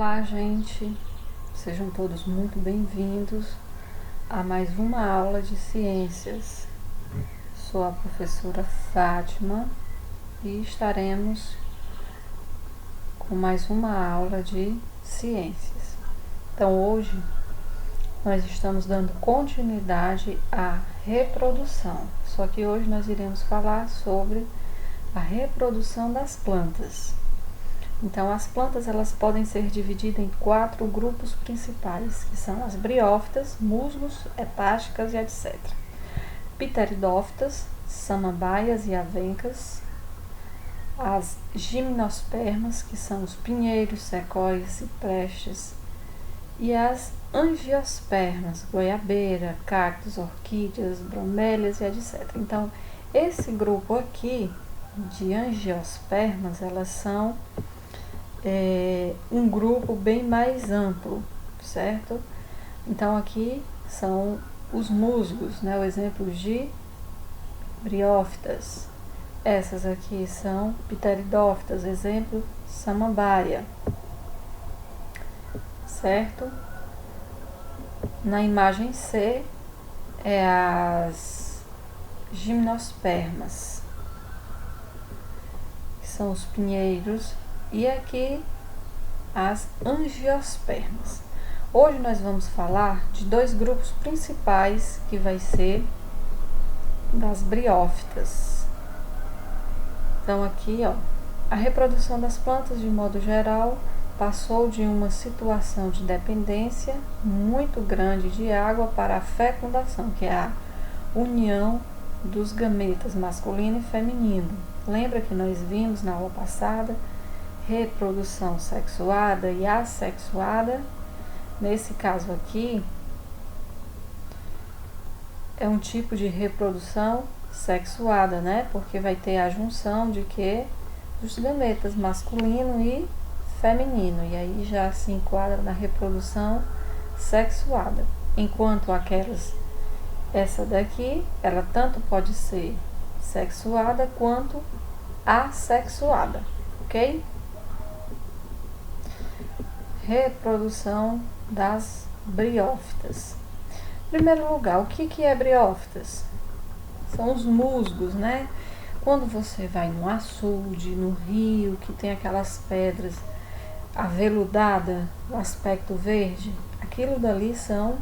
Olá, gente, sejam todos muito bem-vindos a mais uma aula de ciências. Sou a professora Fátima e estaremos com mais uma aula de ciências. Então, hoje nós estamos dando continuidade à reprodução, só que hoje nós iremos falar sobre a reprodução das plantas. Então, as plantas elas podem ser divididas em 4 grupos principais, que são as briófitas, musgos, hepáticas e etc. Pteridófitas, samambaias e avencas. As gimnospermas, que são os pinheiros, sequoias, ciprestes. E as angiospermas, goiabeira, cactos, orquídeas, bromélias e etc. Então, esse grupo aqui de angiospermas, elas são um grupo bem mais amplo, certo? Então aqui são os musgos, né? O exemplo de briófitas. Essas aqui são pteridófitas, exemplo samambaia, certo? Na imagem C é as gimnospermas, que são os pinheiros. E aqui as angiospermas. Hoje nós vamos falar de 2 grupos principais, que vai ser das briófitas. Então aqui, ó, a reprodução das plantas de modo geral passou de uma situação de dependência muito grande de água para a fecundação, que é a união dos gametas masculino e feminino. Lembra que nós vimos na aula passada reprodução sexuada e assexuada? Nesse caso aqui, é um tipo de reprodução sexuada, né? Porque vai ter a junção de que? Dos gametas masculino e feminino. E aí já se enquadra na reprodução sexuada. Enquanto essa daqui, ela tanto pode ser sexuada quanto assexuada, ok? Reprodução das briófitas. Em primeiro lugar, o que é briófitas? São os musgos, né? Quando você vai no açude, no rio, que tem aquelas pedras aveludadas, o aspecto verde, aquilo dali são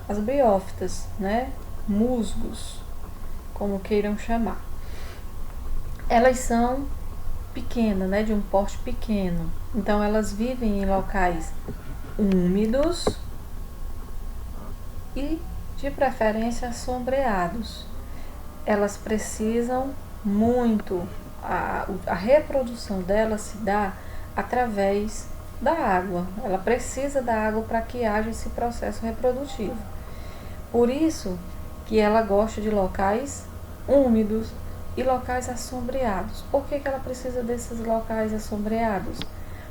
as briófitas, né? Musgos, como queiram chamar. Elas são pequenas, né? De um porte pequeno. Então, elas vivem em locais úmidos e, de preferência, sombreados. Elas precisam muito, a reprodução delas se dá através da água. Ela precisa da água para que haja esse processo reprodutivo. Por isso que ela gosta de locais úmidos e locais assombreados. Por que ela precisa desses locais assombreados?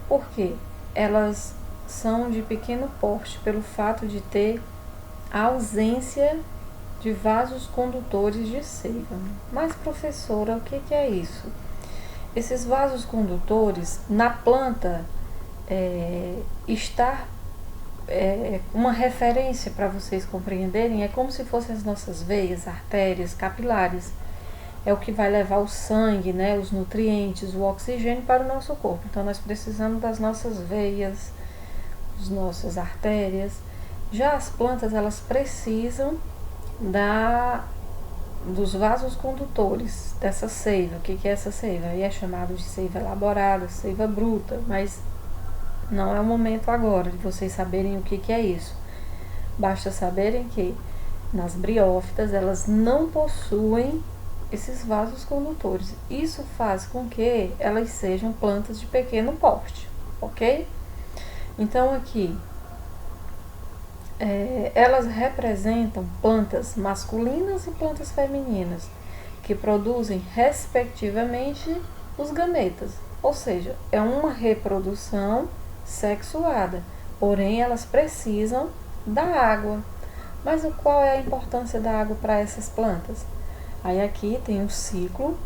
Porque elas são de pequeno porte, pelo fato de ter a ausência de vasos condutores de seiva. Mas, professora, o que é isso? Esses vasos condutores, na planta, uma referência para vocês compreenderem, é como se fossem as nossas veias, artérias, capilares. É o que vai levar o sangue, né, os nutrientes, o oxigênio para o nosso corpo. Então, nós precisamos das nossas veias, das nossas artérias. Já as plantas, elas precisam dos vasos condutores, dessa seiva. O que é essa seiva? Aí é chamado de seiva elaborada, seiva bruta, mas não é o momento agora de vocês saberem o que é isso. Basta saberem que nas briófitas, elas não possuem esses vasos condutores. Isso faz com que elas sejam plantas de pequeno porte, ok? Então aqui, elas representam plantas masculinas e plantas femininas, que produzem respectivamente os gametas, ou seja, é uma reprodução sexuada, porém elas precisam da água. Mas qual é a importância da água para essas plantas? Aí aqui tem um ciclo,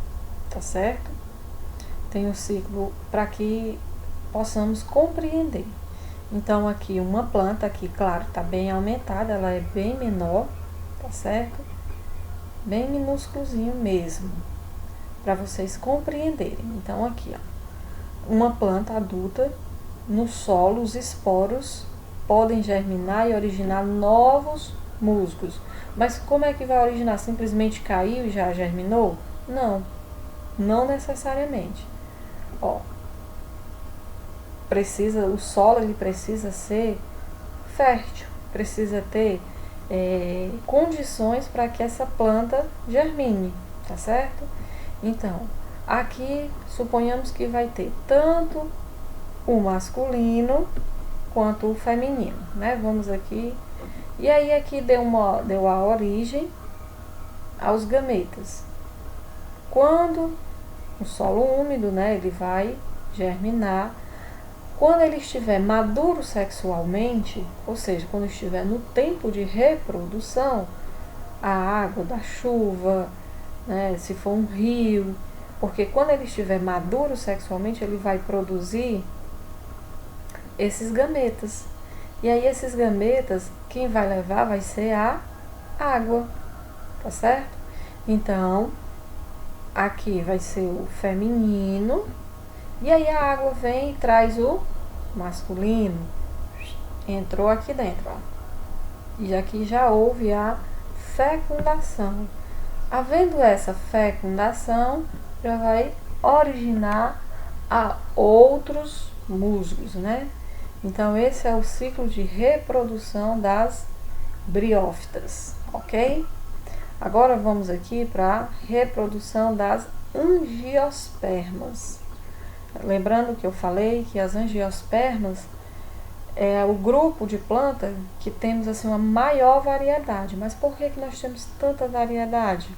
tá certo? Tem um ciclo para que possamos compreender. Então aqui uma planta, aqui claro, tá bem aumentada, ela é bem menor, tá certo? Bem minúsculozinho mesmo, para vocês compreenderem. Então aqui, ó, uma planta adulta, no solo os esporos podem germinar e originar novos musgos. Mas como é que vai originar? Simplesmente caiu e já germinou? Não, não necessariamente. Ó, o solo ele precisa ser fértil, precisa ter condições para que essa planta germine, tá certo? Então, aqui suponhamos que vai ter tanto o masculino quanto o feminino, né? Vamos aqui. E aí aqui deu a origem aos gametas. Quando o solo úmido, né, ele vai germinar. Quando ele estiver maduro sexualmente, ou seja, quando estiver no tempo de reprodução, a água da chuva, né, se for um rio, porque quando ele estiver maduro sexualmente, ele vai produzir esses gametas. E aí esses gametas, quem vai levar vai ser a água, tá certo? Então, aqui vai ser o feminino, e aí a água vem e traz o masculino. Entrou aqui dentro, ó. E aqui já houve a fecundação. Havendo essa fecundação, já vai originar a outros musgos, né? Então esse é o ciclo de reprodução das briófitas, ok? Agora vamos aqui para a reprodução das angiospermas. Lembrando que eu falei que as angiospermas é o grupo de planta que temos assim uma maior variedade. Mas por que nós temos tanta variedade?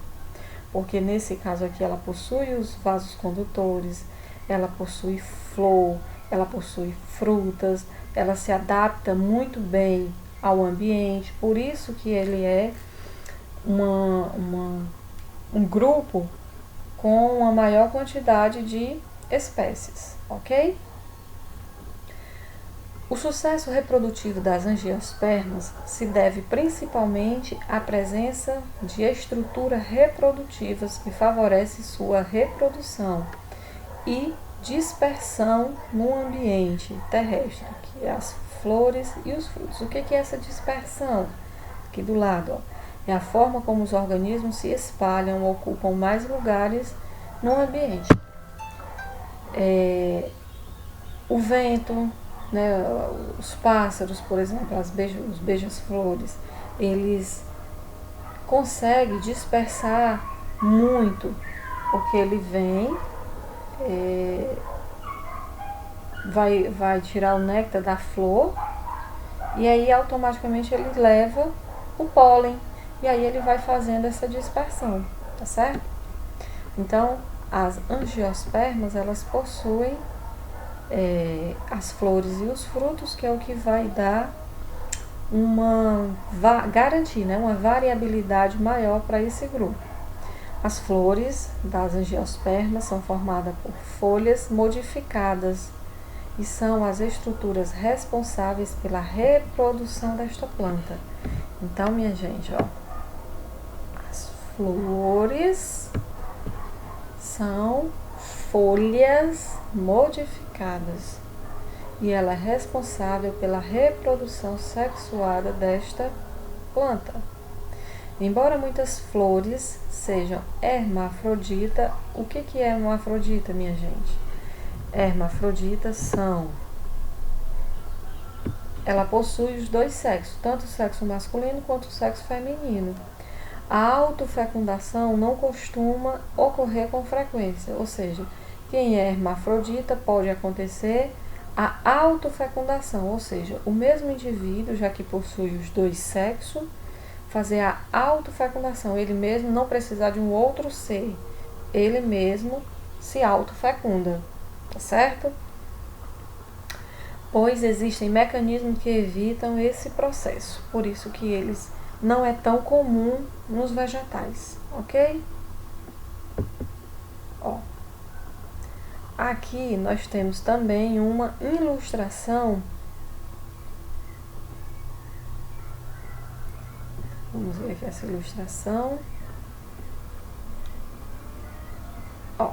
Porque nesse caso aqui ela possui os vasos condutores, ela possui flor, ela possui frutas, ela se adapta muito bem ao ambiente, por isso que ele é um grupo com uma maior quantidade de espécies, ok? O sucesso reprodutivo das angiospermas se deve principalmente à presença de estruturas reprodutivas que favorecem sua reprodução e dispersão no ambiente terrestre, que é as flores e os frutos. O que é essa dispersão? Aqui do lado, ó, é a forma como os organismos se espalham, ocupam mais lugares no ambiente. O vento, né, os pássaros, por exemplo, os beija-flores, eles conseguem dispersar muito, porque ele vem, vai tirar o néctar da flor e aí automaticamente ele leva o pólen e aí ele vai fazendo essa dispersão, tá certo? Então, as angiospermas, elas possuem as flores e os frutos, que é o que vai dar garantir, né, uma variabilidade maior para esse grupo. As flores das angiospermas são formadas por folhas modificadas e são as estruturas responsáveis pela reprodução desta planta. Então, minha gente, ó, as flores são folhas modificadas e ela é responsável pela reprodução sexuada desta planta. Embora muitas flores sejam hermafrodita, o que é hermafrodita, minha gente? Hermafroditas ela possui os dois sexos, tanto o sexo masculino quanto o sexo feminino. A autofecundação não costuma ocorrer com frequência, ou seja, quem é hermafrodita pode acontecer a autofecundação, ou seja, o mesmo indivíduo, já que possui os dois sexos, fazer a autofecundação, ele mesmo não precisar de um outro ser, ele mesmo se autofecunda, tá certo? Pois existem mecanismos que evitam esse processo, por isso que eles não é tão comum nos vegetais, ok? Ó, aqui nós temos também uma ilustração Vamos ver aqui essa ilustração. Ó,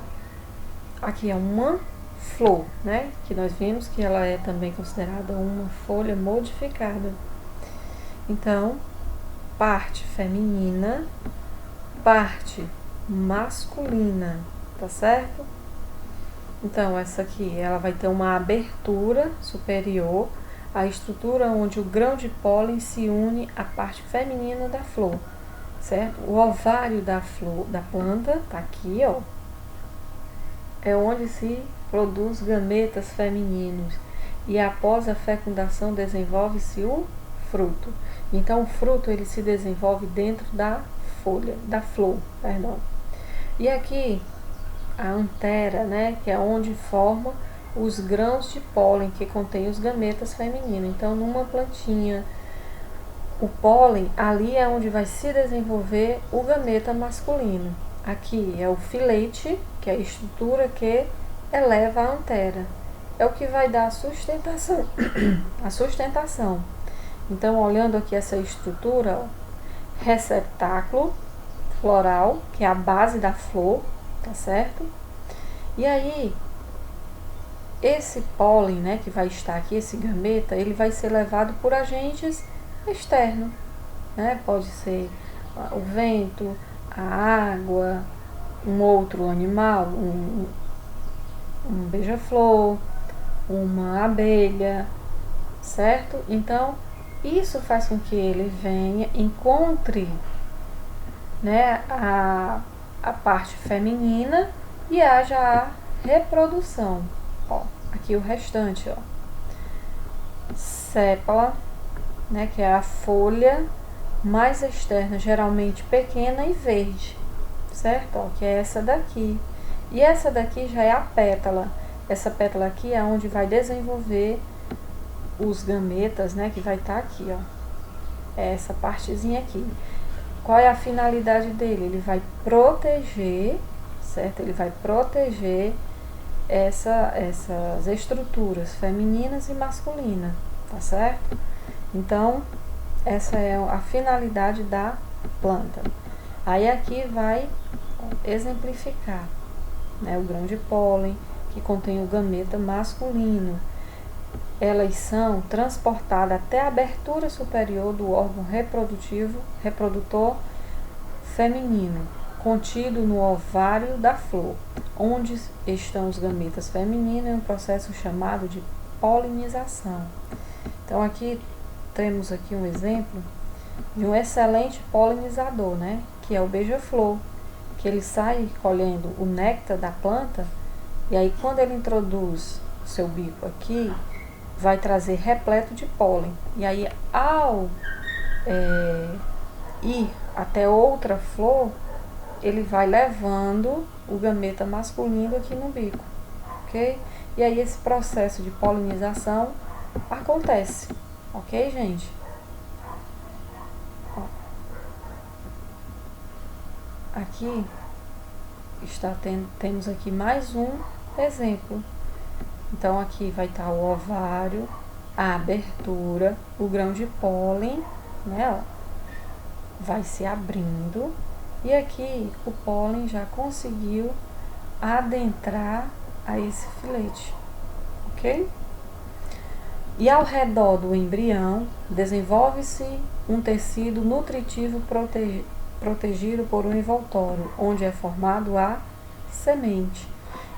aqui é uma flor, né? Que nós vimos que ela é também considerada uma folha modificada. Então, parte feminina, parte masculina, tá certo? Então, essa aqui, ela vai ter uma abertura superior, a estrutura onde o grão de pólen se une à parte feminina da flor, certo? O ovário da flor, da planta, tá aqui, ó. É onde se produz gametas femininos e após a fecundação desenvolve-se o fruto. Então, o fruto ele se desenvolve dentro da folha, da flor, perdão. E aqui a antera, né, que é onde forma os grãos de pólen que contém os gametas femininos. Então, numa plantinha, o pólen ali é onde vai se desenvolver o gameta masculino. Aqui é o filete, que é a estrutura que eleva a antera. É o que vai dar a sustentação. A sustentação. Então, olhando aqui essa estrutura, ó, receptáculo floral, que é a base da flor, tá certo? E aí, esse pólen, né, que vai estar aqui, esse gameta, ele vai ser levado por agentes externos, né? Pode ser o vento, a água, um outro animal, um beija-flor, uma abelha, certo? Então, isso faz com que ele venha, encontre, né, a parte feminina e haja a reprodução. Ó, aqui o restante, ó. Sépala, né, que é a folha mais externa, geralmente pequena e verde, certo? Ó, que é essa daqui. E essa daqui já é a pétala. Essa pétala aqui é onde vai desenvolver os gametas, né, que vai estar aqui, ó. É essa partezinha aqui. Qual é a finalidade dele? Ele vai proteger, certo? Ele vai proteger essas estruturas femininas e masculinas, tá certo? Então, essa é a finalidade da planta. Aí aqui vai exemplificar, né, o grão de pólen, que contém o gameta masculino. Elas são transportadas até a abertura superior do órgão reprodutor feminino, contido no ovário da flor, onde estão os gametas femininos em um processo chamado de polinização. Então aqui temos aqui um exemplo de um excelente polinizador, né, que é o beija-flor, que ele sai colhendo o néctar da planta e aí quando ele introduz o seu bico aqui, vai trazer repleto de pólen. E aí, ao ir até outra flor, ele vai levando o gameta masculino aqui no bico, ok? E aí, esse processo de polinização acontece, ok, gente? Ó. Aqui temos aqui mais um exemplo. Então, aqui vai estar o ovário, a abertura, o grão de pólen, né, ó, vai se abrindo. E aqui o pólen já conseguiu adentrar a esse filete, ok? E ao redor do embrião, desenvolve-se um tecido nutritivo protegido por um envoltório, onde é formado a semente.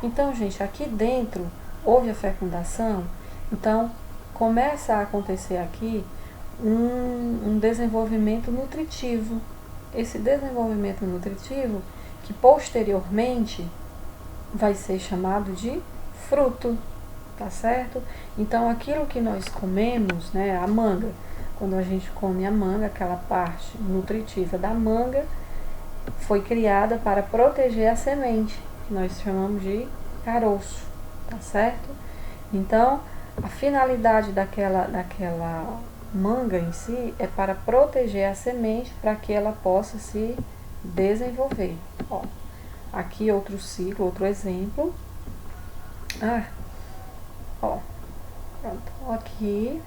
Então, gente, aqui dentro houve a fecundação, então começa a acontecer aqui um desenvolvimento nutritivo. Esse desenvolvimento nutritivo que posteriormente vai ser chamado de fruto, tá certo? Então aquilo que nós comemos, né, a manga, quando a gente come a manga, aquela parte nutritiva da manga foi criada para proteger a semente, que nós chamamos de caroço. Tá certo? Então, a finalidade daquela manga em si é para proteger a semente para que ela possa se desenvolver. Ó, aqui outro ciclo, outro exemplo. Ó, pronto. Aqui